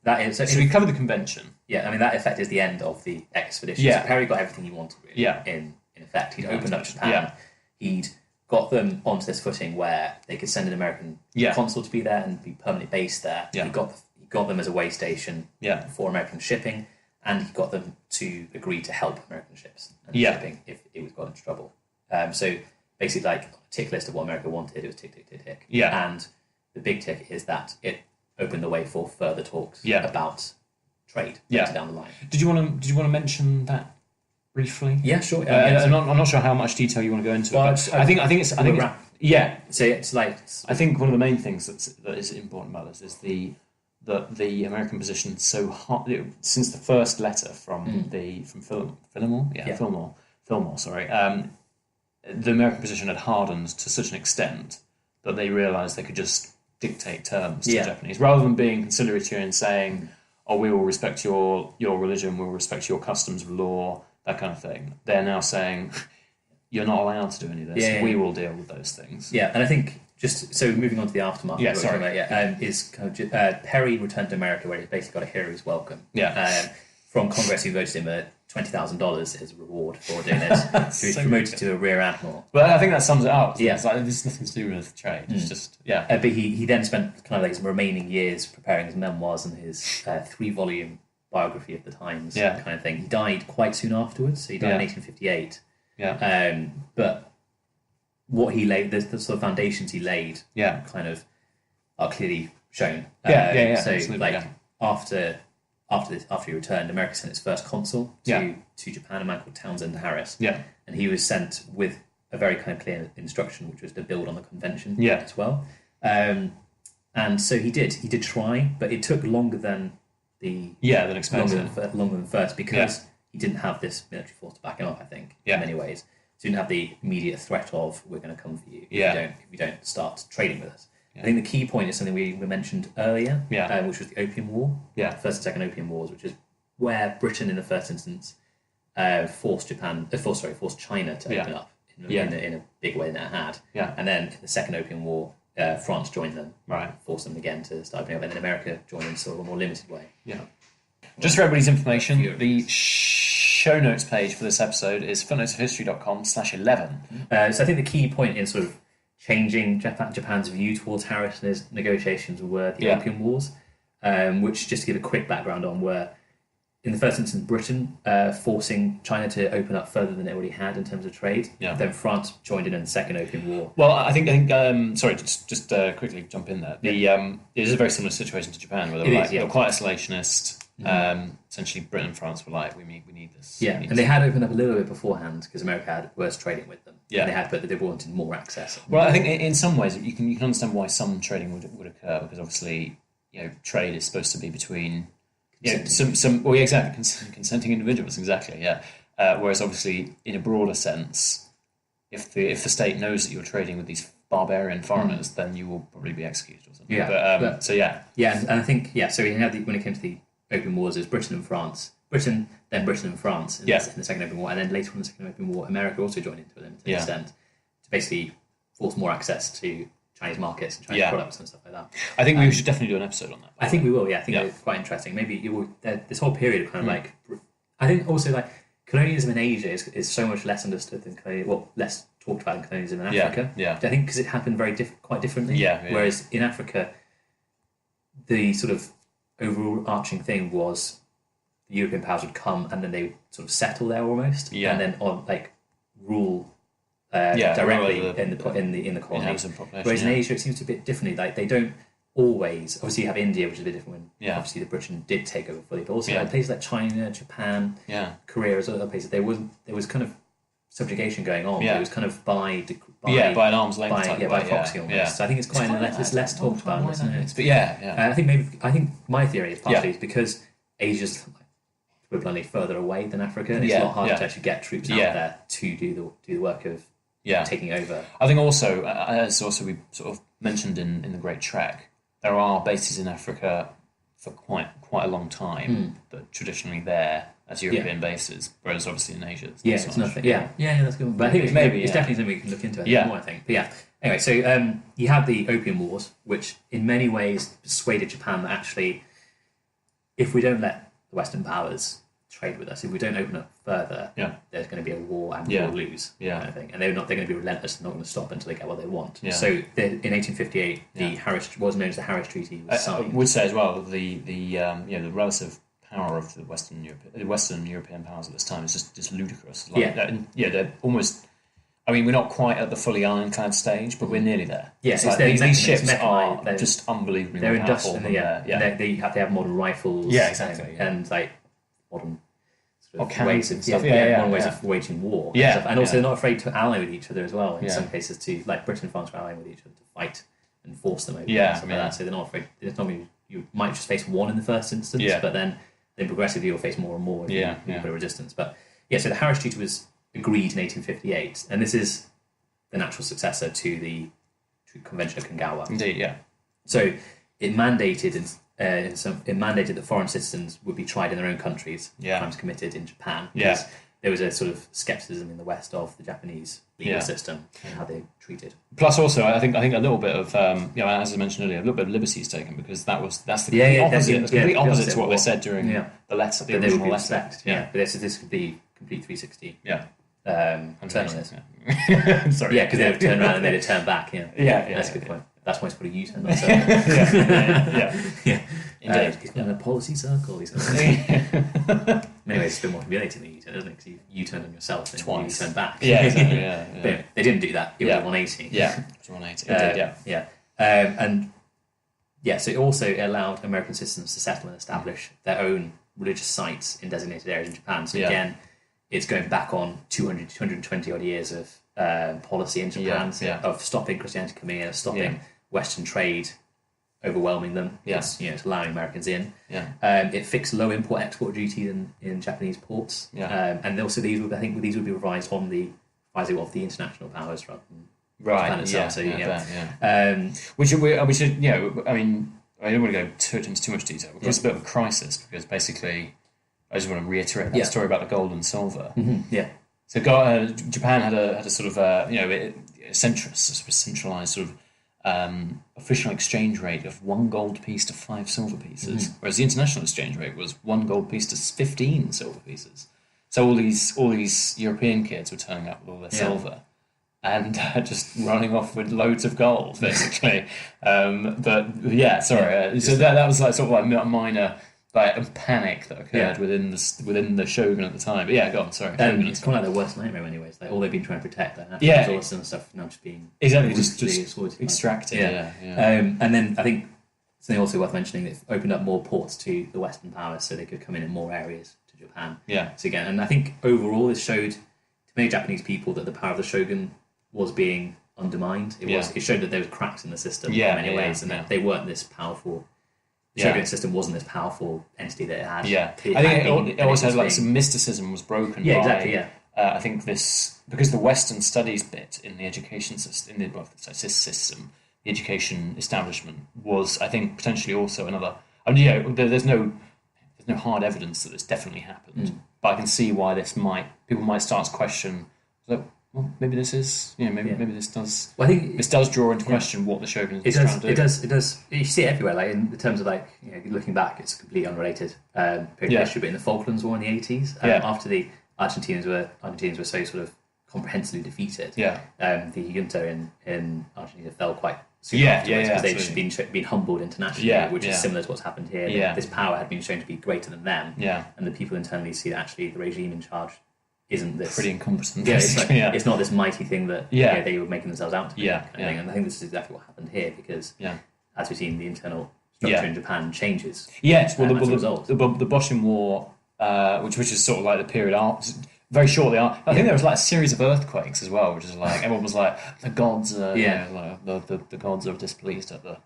that is. So we covered the convention. Yeah, I mean that effect is the end of the expedition. So Perry got everything he wanted. Really, in effect, he'd opened up Japan. He'd got them onto this footing where they could send an American consul to be there and be permanently based there. He got them as a way station for American shipping, and he got them to agree to help American ships and shipping if it was got into trouble. So basically, like a tick list of what America wanted, it was tick, tick, tick, tick. And the big tick is that it opened the way for further talks about trade later down the line. Did you want to mention that briefly? Yeah, sure. I'm not sure how much detail you want to go into. Well, but I think it's So it's like I think one of the main things that is important about this is the American position so hot since the first letter from Fillmore. Sorry, the American position had hardened to such an extent that they realised they could just dictate terms to the Japanese rather than being conciliatory and saying, "Oh, we will respect your religion, we will respect your customs of law," that kind of thing. They're now saying, you're not allowed to do any of this. Yeah. We will deal with those things. Yeah, and I think moving on to the aftermath. Yeah, sorry. Is kind of Perry returned to America where he basically got a hero's welcome. Yeah. From Congress, who voted him $20,000 as a reward for doing this. He was promoted to a rear admiral. But I think that sums it up. Yeah. It's like, there's nothing to do with trade. It's just, But he then spent kind of like his remaining years preparing his memoirs and his 3-volume biography of the times kind of thing. He died quite soon afterwards, so he died in 1858. Yeah. But what he laid, the sort of foundations he laid, kind of are clearly shown. So like after he returned, America sent its first consul to Japan, a man called Townsend Harris. Yeah. And he was sent with a very kind of clear instruction, which was to build on the convention as well. And so he did. He did try, but it took longer than than expected. Longer than first because he didn't have this military force to back him up, I think, in many ways. So he didn't have the immediate threat of, we're going to come for you if you don't start trading with us. I think the key point is something we mentioned earlier, which was the Opium War, First and Second Opium Wars, which is where Britain, in the first instance, forced China to open up in a big way than it had. And then in the Second Opium War, France joined them, forced them again to start opening up, and then America joined in sort of a more limited way. Just for everybody's information, the show notes page for this episode is footnotesofhistory.com/11. So I think the key point in sort of changing Japan's view towards Harris and his negotiations were the Opium Wars, which, just to give a quick background on, were, in the first instance, Britain forcing China to open up further than it already had in terms of trade. Then France joined in the Second Opium War. Well, I think sorry, just quickly jump in there. It is a very similar situation to Japan, where they were quite isolationist. Essentially, Britain and France were like, we need this. And they had opened up a little bit beforehand because America was trading with them. And but they wanted more access. Well, I think in some ways you can understand why some trading would occur, because obviously trade is supposed to be between consenting individuals, whereas obviously in a broader sense, if the state knows that you're trading with these barbarian foreigners, then you will probably be executed or something. And I think so we had when it came to the Opium Wars, it was Britain and France. Britain and France in the Second Opium War, and then later on in the Second Opium War, America also joined into a limited extent to basically force more access to Chinese markets and Chinese products and stuff like that. I think we should definitely do an episode on that. I think we will. I think it's quite interesting. Maybe this whole period of kind of like, I think also like colonialism in Asia is so much less understood than less talked about than colonialism in Africa. I think because it happened quite differently. Whereas in Africa, the sort of overarching thing was the European powers would come and then they would sort of settle there almost, and then rule directly in the colony. Whereas in Asia, it seems a bit differently. Like they don't always. Obviously, you have India, which is a bit different. When obviously the Britain did take over fully, but also like places like China, Japan, Korea, as other places, there was kind of subjugation going on. It was kind of by an arm's length, by proxy almost. So I think it's quite it's less talked about, isn't it? But I think my theory is partially is because Asia's bluntly further away than Africa, and it's a lot harder to actually get troops out there to do the work of taking over. I think also, as we sort of mentioned in the Great Trek, there are bases in Africa for quite a long time that are traditionally there as European bases, whereas obviously in Asia it's nothing. That's good. But I think it's definitely something we can look into more, I think. But anyway, so you have the Opium Wars, which in many ways persuaded Japan that actually, if we don't let the Western powers trade with us, if we don't open up further, there's going to be a war and we'll lose, kind of thing. And they're going to be relentless and not going to stop until they get what they want. So in 1858, the Harris, what was known as the Harris Treaty, was signed. I would say as well the relative power of the Western European powers at this time is just ludicrous. They're almost. I mean, we're not quite at the fully ironclad stage, but we're nearly there. These ships are just unbelievably powerful. They have modern rifles. And like modern ways of waging war. And also they're not afraid to ally with each other as well. In some cases, too, like Britain and France are allying with each other to fight and force them over. So they're not afraid. It's not you might just face one in the first instance, but then progressively you'll face more and more. You put a resistance. But so the Harris Treaty was agreed in 1858, and this is the natural successor to the Convention of Kanagawa. Indeed, So it mandated that foreign citizens would be tried in their own countries, crimes committed in Japan. Because there was a sort of skepticism in the West of the Japanese legal system and how they treated. Plus, also, I think a little bit of as I mentioned earlier, a little bit of liberty is taken because that's the complete opposite. It's complete opposite to what they said during the letter, the original letter. But this could be complete 360. Yeah. Turn on this. Sorry. Yeah, because they would turn around and they'd turn back. Yeah. That's a good point. That's why it's put a U-turn. Yeah. Indeed. He's got a policy circle. Anyway, it's a bit more humiliating than U-turn, isn't it? Because you turn on yourself and twice. You turn back. Yeah, exactly. But anyway, they didn't do that. It was 180. Yeah, it was 180. So it also allowed American citizens to settle and establish their own religious sites in designated areas in Japan. So again, it's going back on 220 odd years of policy in Japan of stopping Christianity coming in, of stopping Western trade overwhelming them. It's allowing Americans in. It fixed low import-export duty in Japanese ports. And also these would be revised on the advising of the international powers rather than Japan itself. We should I mean, I don't want to go into too much detail because it's a bit of a crisis because basically I just want to reiterate that story about the gold and silver. So Japan had a sort of centralized sort of official exchange rate of 1 gold piece to 5 silver pieces, whereas the international exchange rate was 1 gold piece to 15 silver pieces. So all these European kids were turning up with all their silver and just running off with loads of gold, basically. So that was like sort of like a minor a panic that occurred within the shogun at the time. But go on, sorry. It's kind of like their worst nightmare anyways. Like all they've been trying to protect, their natural resources and stuff, now just being just extracted. And then I think something also worth mentioning, it opened up more ports to the Western powers so they could come in more areas to Japan. So again, and I think overall it showed to many Japanese people that the power of the shogun was being undermined. It showed that there was cracks in the system in many ways, and that they weren't this powerful. The Shogunate system wasn't this powerful entity that it had. I think it also had some mysticism was broken. I think this because the Western studies bit in the education system, the education establishment was, I think, potentially also another. There's no hard evidence that this definitely happened, but I can see why people might start to question. Well, maybe this is, maybe this does. Well, I think this does draw into question what the shogun is trying to do. It does. You see it everywhere. Like in terms of looking back, it's a completely unrelated period of history. But in the Falklands War in the 80s, after the Argentinians were so sort of comprehensively defeated, the junta in Argentina fell quite soon afterwards because they'd just been humbled internationally, which is similar to what's happened here. This power had been shown to be greater than them, and the people internally see that actually the regime in charge isn't this pretty incompetent? It's not this mighty thing that they were making themselves out to be. And I think this is exactly what happened here because, as we've seen, the internal structure in Japan changes. Yes, well, the Boshin War, which is sort of like the period very shortly after. I think there was like a series of earthquakes as well, which is like everyone was like the gods, the gods are displeased at the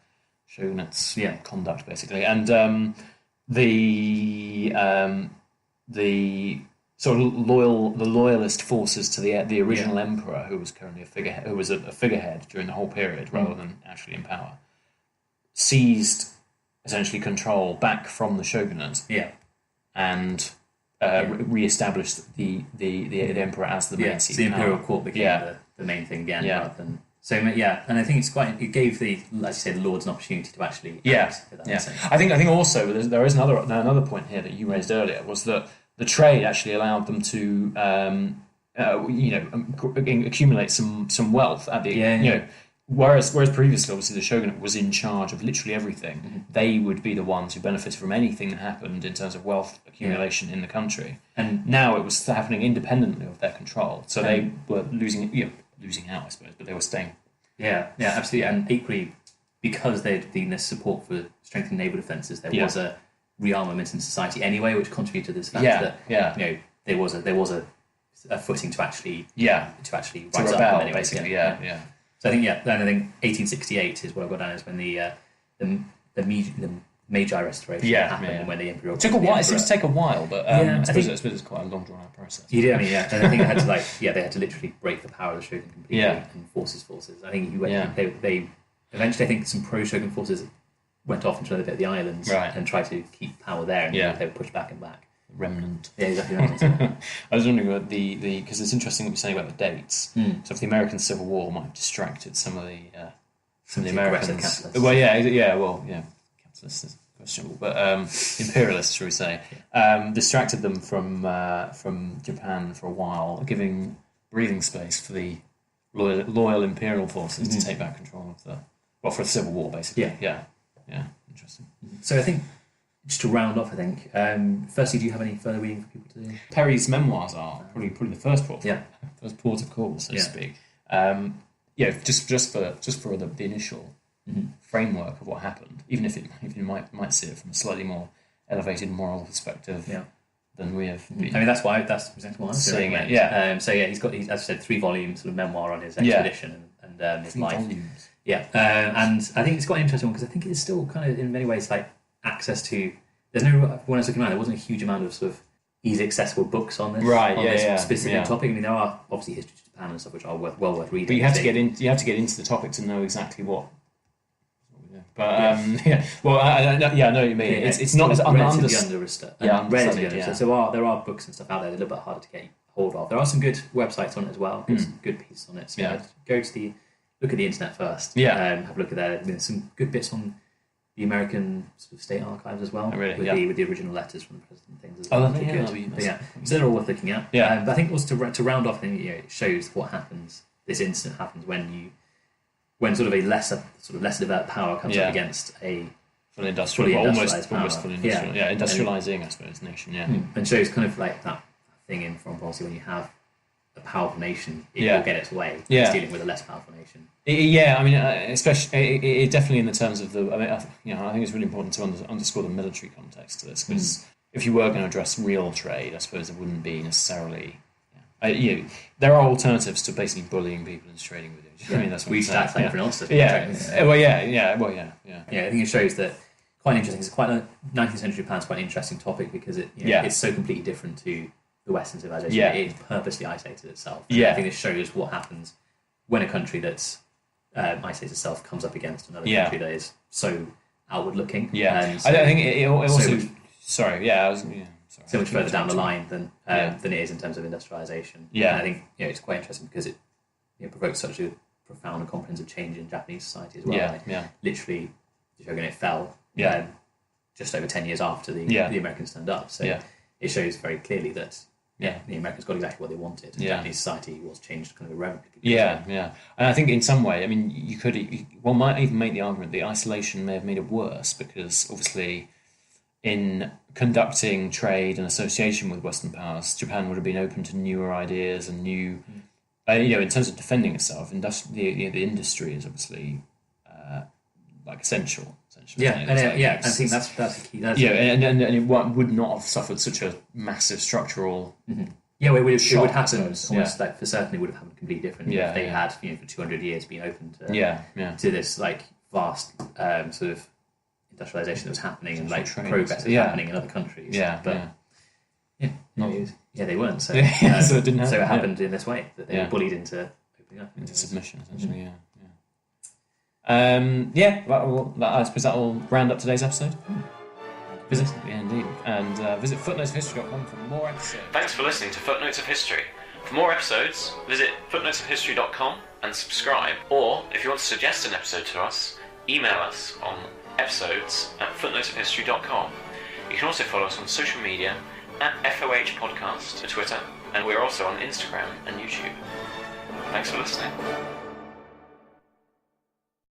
shogunate's conduct, basically, and the sort of loyalist forces to the original emperor, who was currently a figurehead during the whole period, rather than actually in power, seized essentially control back from the shogunate, and re-established the emperor as the main seat. The imperial court became the main thing again, rather than. So and I think it gave the, as you say, the lords an opportunity to actually act. I think also there is another point here that you raised earlier, was that the trade actually allowed them to, accumulate some wealth at the, whereas previously, obviously, the shogunate was in charge of literally everything. Mm-hmm. They would be the ones who benefited from anything that happened in terms of wealth accumulation in the country. And now it was happening independently of their control. So they were losing out, I suppose, but they were staying. Yeah, absolutely. And equally, because there'd been this support for strengthening naval defences, there was a rearmament in society anyway, which contributed to this fact that there was a footing to actually rise rebel, up anyway. Basically. So I think 1868 is what I've got down as when the Meiji Restoration happened, and when the emperor. It took a while. It seems to take a while, but I suppose it's quite a long drawn out process. You did, and I think they had to literally break the power of the shogun completely and force his forces. I think they eventually, I think some pro-shogun forces went off into another bit of the islands and tried to keep power there, and they were pushed back and back. remnant. Yeah, exactly. I was wondering about because it's interesting what you're saying about the dates. So if the American Civil War might have distracted some of the Americans. Capitalists. Well, capitalists is questionable, but imperialists, shall we say, distracted them from Japan for a while, giving breathing space for the loyal imperial forces to take back control of for the Civil War, basically. Yeah. Interesting. So I think, just to round off, firstly, do you have any further reading for people to do? Perry's memoirs are probably the first port of call, so to speak. Just for the initial framework of what happened, even if you might see it from a slightly more elevated moral perspective than we have been. I mean, that's exactly why I'm seeing it. He's as I said, 3 volumes sort of memoir on his expedition and his 3 life. volumes. And I think it's quite an interesting one because I think it's still kind of in many ways like access to. There's no, when I was looking around, there wasn't a huge amount of sort of easy accessible books on this specific topic. I mean, there are obviously histories of Japan and stuff which are well worth reading. But you have to get into the topic to know exactly what. But I know what you mean. It's not as relatively understood. So there are books and stuff out there that are a little bit harder to get hold of. There are some good websites on it as well. Good pieces on it. So look at the internet first. Have a look at there. There's some good bits on the American sort of state archives as well. With the original letters from the president and things as well. So they're all worth looking at. But I think also to round off, I think it shows what happens. This incident happens when sort of a lesser developed power comes up against a fully industrial, almost fully industrial, industrializing, I suppose, nation, and shows kind of like that thing in foreign policy when you have a powerful nation, it will get its way. It's dealing with a less powerful nation. Especially definitely in the terms of the. I think it's really important to underscore the military context to this because if you were going to address real trade, I suppose it wouldn't be necessarily. There are alternatives to basically bullying people and trading with you. I mean, that's what we should act like everyone else does. I think it shows that quite interesting. It's quite a 19th century Japan's quite an interesting topic because it's so completely different to the Western civilization. It purposely isolated itself. I think this shows what happens when a country that's isolates itself comes up against another country that is so outward looking. I think it also. So much further down the line than it is in terms of industrialization. And I think it's quite interesting because it provokes such a profound and comprehensive change in Japanese society as well. Literally, the Shogunate fell just over 10 years after the Americans turned up. So it shows very clearly that the Americans got exactly what they wanted. And Japanese society was changed kind of irrevocably. And I think in some way, I mean, one might even make the argument the isolation may have made it worse because obviously in conducting trade and association with Western powers, Japan would have been open to newer ideas and new, in terms of defending itself. The industry is obviously essential. I think that's the key. And it would not have suffered such a massive structural. It would happen almost like for certain. It would have happened completely different if they had for 200 years been open to this like vast sort of industrialization that was happening and like progress was happening in other countries. They weren't. So so it didn't happen. So it happened in this way that they were bullied into opening up into submission, essentially. I suppose that will round up today's episode. Indeed. And visit footnotesofhistory.com for more episodes. Thanks for listening to Footnotes of History. For more episodes, visit footnotesofhistory.com and subscribe. Or, if you want to suggest an episode to us, email us on episodes@footnotesofhistory.com. You can also follow us on social media @FOH Podcast on Twitter, and we're also on Instagram and YouTube. Thanks for listening.